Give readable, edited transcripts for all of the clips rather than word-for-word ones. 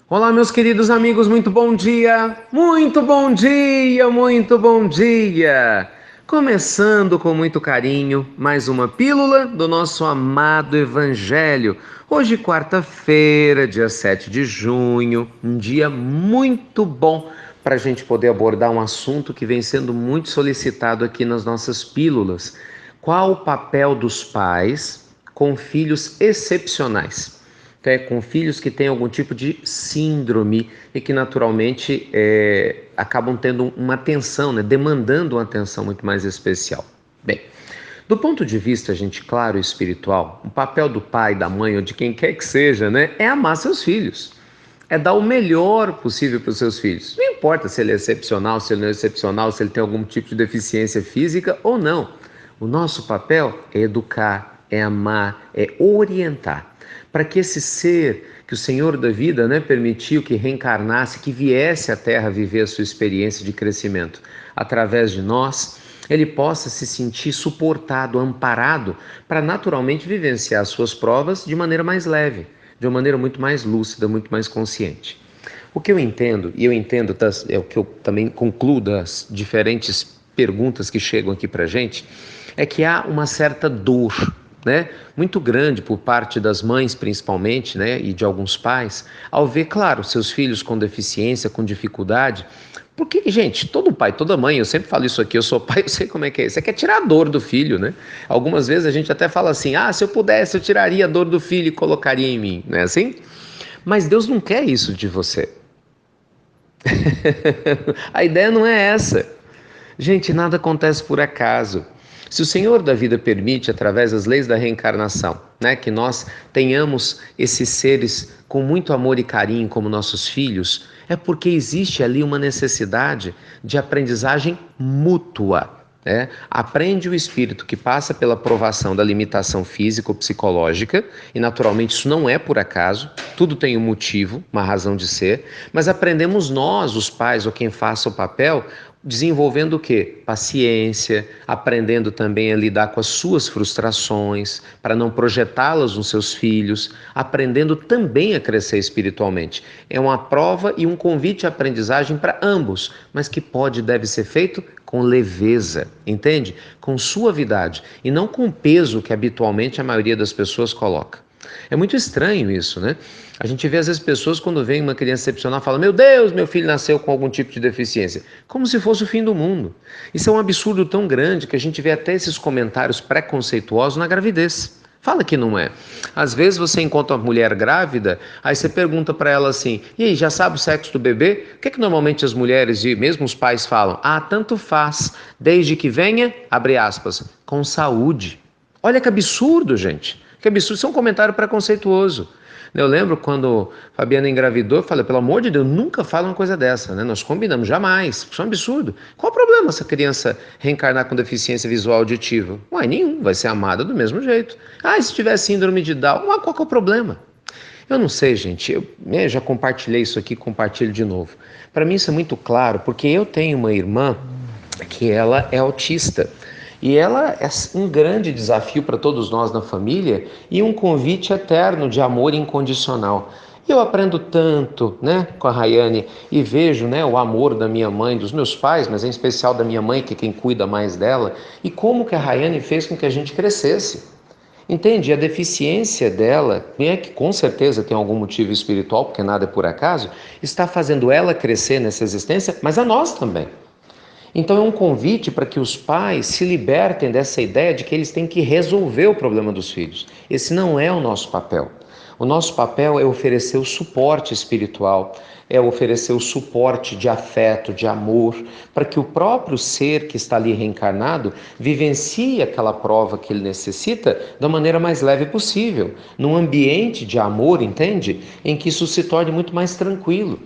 Olá, meus queridos amigos, muito bom dia! Muito bom dia, muito bom dia! Começando com muito carinho, mais uma pílula do nosso amado Evangelho. Hoje, quarta-feira, dia 7 de junho, um dia muito bom para a gente poder abordar um assunto que vem sendo muito solicitado aqui nas nossas pílulas. Qual o papel dos pais com filhos excepcionais? Com filhos que têm algum tipo de síndrome e que naturalmente acabam tendo uma atenção, demandando uma atenção muito mais especial. Bem, do ponto de vista, gente, claro, espiritual, o papel do pai, da mãe ou de quem quer que seja, é amar seus filhos. É dar o melhor possível para os seus filhos. Não importa se ele é excepcional, se ele não é excepcional, se ele tem algum tipo de deficiência física ou não. O nosso papel é educar, é amar, é orientar para que esse ser que o Senhor da vida permitiu que reencarnasse, que viesse à Terra viver a sua experiência de crescimento através de nós, ele possa se sentir suportado, amparado, para naturalmente vivenciar as suas provas de maneira mais leve, de uma maneira muito mais lúcida, muito mais consciente. O que eu entendo, e eu entendo, é o que eu também concluo das diferentes perguntas que chegam aqui para a gente, é que há uma certa dor, muito grande por parte das mães, principalmente, e de alguns pais, ao ver, claro, seus filhos com deficiência, com dificuldade. Porque, gente, todo pai, toda mãe, eu sempre falo isso aqui, eu sou pai, eu sei como é que é. Você quer tirar a dor do filho, Algumas vezes a gente até fala assim, se eu pudesse, eu tiraria a dor do filho e colocaria em mim, não é assim? Mas Deus não quer isso de você. A ideia não é essa. Gente, nada acontece por acaso. Se o Senhor da vida permite, através das leis da reencarnação, que nós tenhamos esses seres com muito amor e carinho como nossos filhos, é porque existe ali uma necessidade de aprendizagem mútua. Aprende o espírito que passa pela provação da limitação física ou psicológica, e naturalmente isso não é por acaso, tudo tem um motivo, uma razão de ser, mas aprendemos nós, os pais ou quem faça o papel, desenvolvendo o quê? Paciência, aprendendo também a lidar com as suas frustrações, para não projetá-las nos seus filhos, aprendendo também a crescer espiritualmente. É uma prova e um convite à aprendizagem para ambos, mas que pode e deve ser feito com leveza, entende? Com suavidade e não com o peso que habitualmente a maioria das pessoas coloca. É muito estranho isso, A gente vê às vezes pessoas quando vem uma criança excepcional falam: meu Deus, meu filho nasceu com algum tipo de deficiência, como se fosse o fim do mundo. Isso é um absurdo tão grande que a gente vê até esses comentários preconceituosos na gravidez. Fala que não é. Às vezes você encontra uma mulher grávida, aí você pergunta para ela assim: e aí, já sabe o sexo do bebê? O que é que normalmente as mulheres e mesmo os pais falam? Tanto faz, desde que venha, abre aspas, com saúde. Olha que absurdo, gente. Que absurdo, isso é um comentário preconceituoso. Eu lembro quando a Fabiana engravidou, eu falei, pelo amor de Deus, nunca fala uma coisa dessa, Nós combinamos, jamais. Isso é um absurdo. Qual o problema se a criança reencarnar com deficiência visual auditiva? Nenhum, vai ser amada do mesmo jeito. E se tiver síndrome de Down? Qual que é o problema? Eu não sei, gente, eu já compartilhei isso aqui, compartilho de novo. Para mim isso é muito claro, porque eu tenho uma irmã que ela é autista. E ela é um grande desafio para todos nós na família e um convite eterno de amor incondicional. E eu aprendo tanto, com a Rayane e vejo, o amor da minha mãe, dos meus pais, mas em especial da minha mãe, que é quem cuida mais dela, e como que a Rayane fez com que a gente crescesse. Entende? A deficiência dela, que com certeza tem algum motivo espiritual, porque nada é por acaso, está fazendo ela crescer nessa existência, mas a nós também. Então é um convite para que os pais se libertem dessa ideia de que eles têm que resolver o problema dos filhos. Esse não é o nosso papel. O nosso papel é oferecer o suporte espiritual, é oferecer o suporte de afeto, de amor, para que o próprio ser que está ali reencarnado vivencie aquela prova que ele necessita da maneira mais leve possível, num ambiente de amor, entende? Em que isso se torne muito mais tranquilo.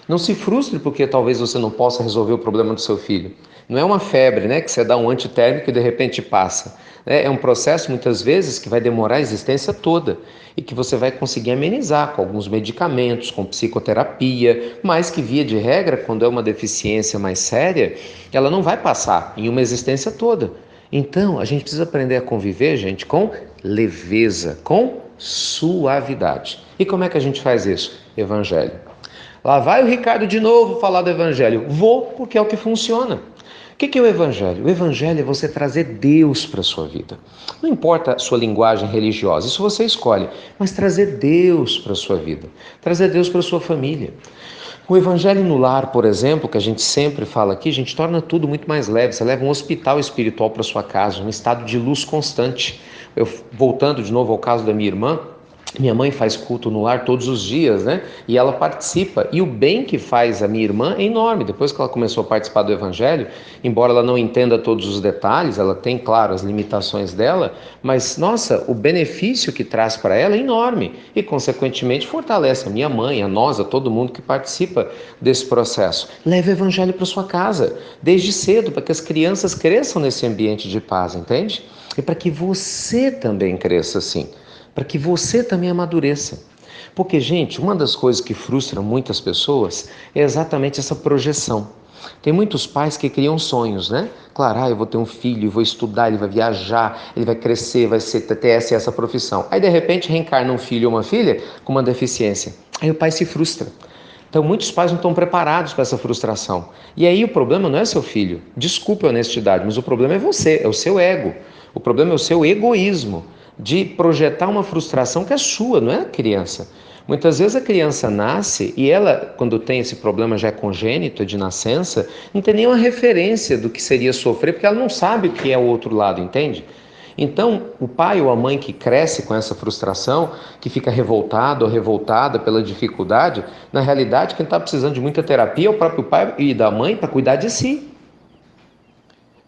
Não se frustre porque talvez você não possa resolver o problema do seu filho. Não é uma febre, que você dá um antitérmico e de repente passa. É um processo, muitas vezes, que vai demorar a existência toda e que você vai conseguir amenizar com alguns medicamentos, com psicoterapia, mas que, via de regra, quando é uma deficiência mais séria, ela não vai passar em uma existência toda. Então, a gente precisa aprender a conviver, gente, com leveza, com suavidade. E como é que a gente faz isso? Evangelho. Lá vai o Ricardo de novo falar do Evangelho. Vou, porque é o que funciona. O que é o Evangelho? O Evangelho é você trazer Deus para a sua vida. Não importa a sua linguagem religiosa, isso você escolhe, mas trazer Deus para a sua vida, trazer Deus para a sua família. O Evangelho no lar, por exemplo, que a gente sempre fala aqui, a gente torna tudo muito mais leve. Você leva um hospital espiritual para sua casa, um estado de luz constante. Voltando de novo ao caso da minha mãe faz culto no lar todos os dias, né? E ela participa. E o bem que faz a minha irmã é enorme. Depois que ela começou a participar do Evangelho, embora ela não entenda todos os detalhes, ela tem, claro, as limitações dela, mas, nossa, o benefício que traz para ela é enorme. E, consequentemente, fortalece a minha mãe, a nós, a todo mundo que participa desse processo. Leve o Evangelho para sua casa, desde cedo, para que as crianças cresçam nesse ambiente de paz, entende? E para que você também cresça assim, para que você também amadureça. Porque, gente, uma das coisas que frustra muitas pessoas é exatamente essa projeção. Tem muitos pais que criam sonhos, né? Claro, eu vou ter um filho, vou estudar, ele vai viajar, ele vai crescer, vai ter essa profissão. Aí, de repente, reencarna um filho ou uma filha com uma deficiência. Aí o pai se frustra. Então, muitos pais não estão preparados para essa frustração. E aí o problema não é seu filho. Desculpe a honestidade, mas o problema é você, é o seu ego. O problema é o seu egoísmo de projetar uma frustração que é sua, não é a criança. Muitas vezes a criança nasce e ela, quando tem esse problema já é congênito, de nascença, não tem nenhuma referência do que seria sofrer, porque ela não sabe o que é o outro lado, entende? Então, o pai ou a mãe que cresce com essa frustração, que fica revoltado ou revoltada pela dificuldade, na realidade, quem está precisando de muita terapia é o próprio pai e da mãe para cuidar de si.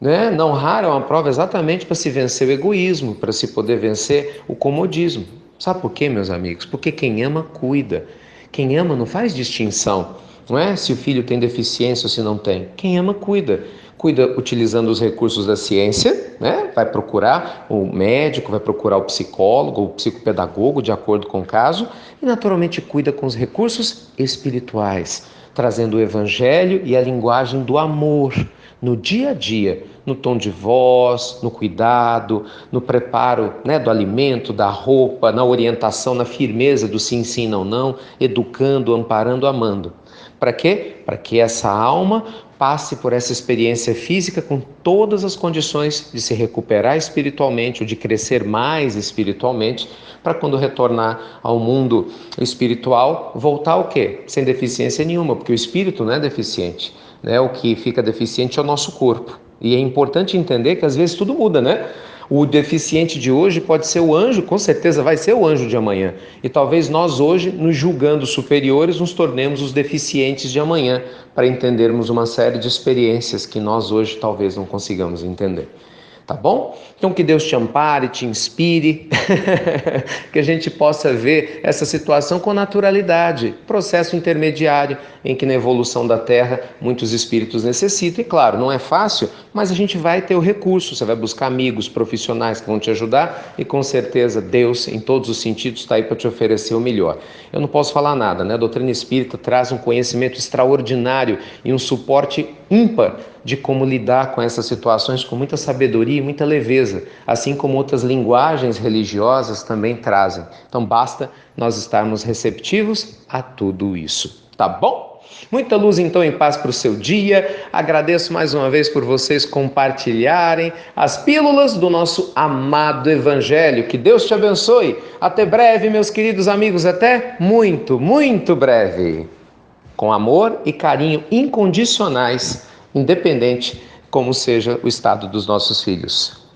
Né? Não raro é uma prova exatamente para se vencer o egoísmo, para se poder vencer o comodismo. Sabe por quê, meus amigos? Porque quem ama, cuida. Quem ama não faz distinção, não é se o filho tem deficiência ou se não tem. Quem ama, cuida. Cuida utilizando os recursos da ciência, né? Vai procurar o médico, vai procurar o psicólogo, o psicopedagogo, de acordo com o caso, e naturalmente cuida com os recursos espirituais, trazendo o evangelho e a linguagem do amor no dia a dia, no tom de voz, no cuidado, no preparo, né, do alimento, da roupa, na orientação, na firmeza do sim, sim, não, não, educando, amparando, amando. Para quê? Para que essa alma passe por essa experiência física com todas as condições de se recuperar espiritualmente ou de crescer mais espiritualmente, para quando retornar ao mundo espiritual, voltar ao quê? Sem deficiência nenhuma, porque o espírito não é deficiente, né? O que fica deficiente é o nosso corpo. E é importante entender que às vezes tudo muda, né? O deficiente de hoje pode ser o anjo, com certeza vai ser o anjo de amanhã. E talvez nós hoje, nos julgando superiores, nos tornemos os deficientes de amanhã, para entendermos uma série de experiências que nós hoje talvez não consigamos entender. Tá bom? Então que Deus te ampare, te inspire, que a gente possa ver essa situação com naturalidade, processo intermediário em que na evolução da Terra muitos espíritos necessitam, e claro, não é fácil, mas a gente vai ter o recurso, você vai buscar amigos, profissionais que vão te ajudar e com certeza Deus, em todos os sentidos, está aí para te oferecer o melhor. Eu não posso falar nada, né? A doutrina espírita traz um conhecimento extraordinário e um suporte ímpar de como lidar com essas situações com muita sabedoria e muita leveza, assim como outras linguagens religiosas também trazem. Então basta nós estarmos receptivos a tudo isso, tá bom? Muita luz então em paz para o seu dia. Agradeço mais uma vez por vocês compartilharem as pílulas do nosso amado Evangelho. Que Deus te abençoe. Até breve, meus queridos amigos. Até muito, muito breve. Com amor e carinho incondicionais, independente como seja o estado dos nossos filhos.